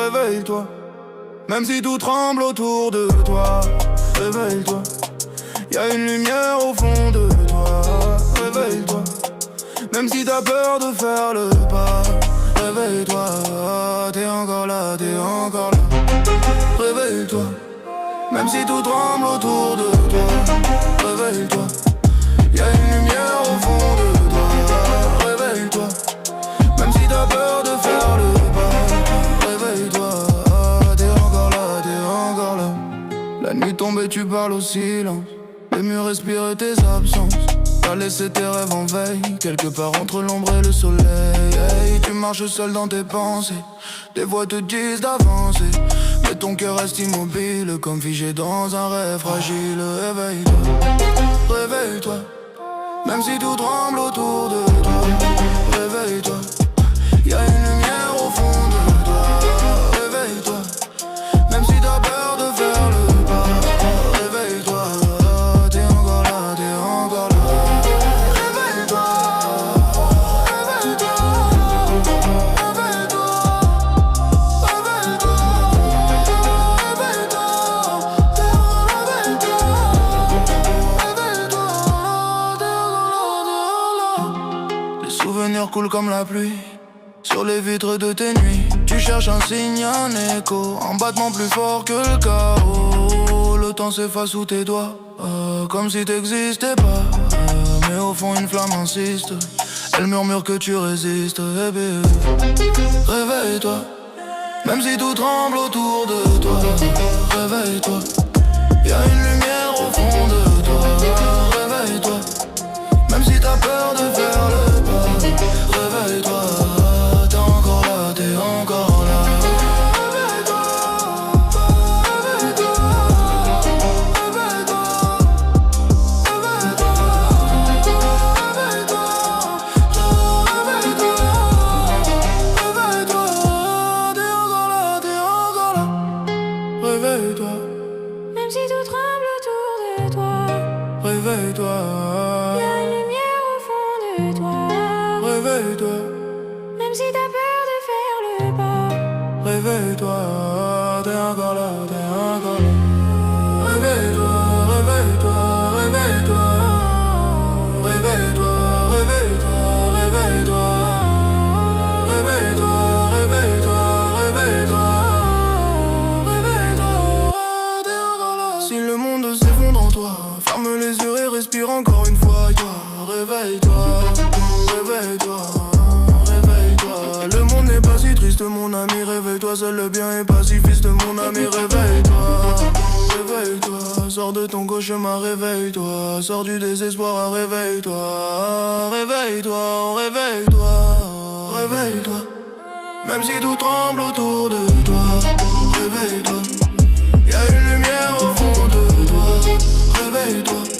réveille-toi. Même si tout tremble autour de toi, réveille-toi. Y'a une lumière au fond de toi, réveille-toi. Même si t'as peur de faire le pas, réveille-toi. T'es encore là, t'es encore là. Réveille-toi. Même si tout tremble autour de toi, réveille-toi. Y'a une lumière au fond de toi, réveille-toi. Même si t'as peur de faire le pas, réveille-toi. T'es encore là, t'es encore là. La nuit tombe et tu parles au silence. Le mieux respirer tes absences. T'as laissé tes rêves en veille, quelque part entre l'ombre et le soleil. Hey, tu marches seul dans tes pensées. Des voix te disent d'avancer, mais ton cœur reste immobile, comme figé dans un rêve fragile. Réveille-toi, réveille-toi. Même si tout tremble autour de toi, réveille-toi. Y'a une lumière au fond de toi, réveille-toi. Même si t'as peur de faire le pas, réveille-toi. T'es encore là, t'es encore là. Réveille-toi, réveille-toi, réveille-toi, réveille-toi, réveille-toi. T'es encore là, réveille-toi, réveille-toi. T'es encore là. Les souvenirs coulent comme la pluie sur les vitres de tes nuits. Tu cherches un signe, un écho, un battement plus fort que le chaos. Le temps s'efface sous tes doigts, comme si t'existais pas, mais au fond une flamme insiste. Elle murmure que tu résistes. Réveille-toi. Même si tout tremble autour de toi, réveille-toi. Y'a une lumière au fond de toi, réveille-toi. Même si t'as peur de faire le pas, réveille-toi. T'es encore là, t'es encore là. Réveille-toi, réveille-toi, réveille-toi, réveille-toi, réveille-toi, réveille-toi, réveille-toi. T'es encore là, t'es encore là. Réveille-toi. Même si tout tremble autour de toi, Réveille-toi, y'a une lumière au fond de toi. réveille-toi, Même si t'as peur de faire le pas, réveille-toi, t'es encore là, t'es encore là. Réveille-toi, réveille-toi, réveille-toi. Réveille-toi, réveille-toi, réveille-toi. Réveille-toi, réveille-toi, réveille-toi. Réveille-toi, t'es encore là. Si le monde s'effondre en toi, ferme les yeux et respire encore une fois. Toi, réveille-toi, réveille-toi, réveille-toi. Le monde n'est pas si triste mon ami, réveille-toi. Seul le bien est pacifiste mon ami, réveille-toi. Réveille-toi, sors de ton cauchemar, réveille-toi. Sors du désespoir, réveille-toi. Réveille-toi, réveille-toi, réveille-toi. Même si tout tremble autour de toi, réveille-toi. Y'a une lumière au fond de toi, réveille-toi.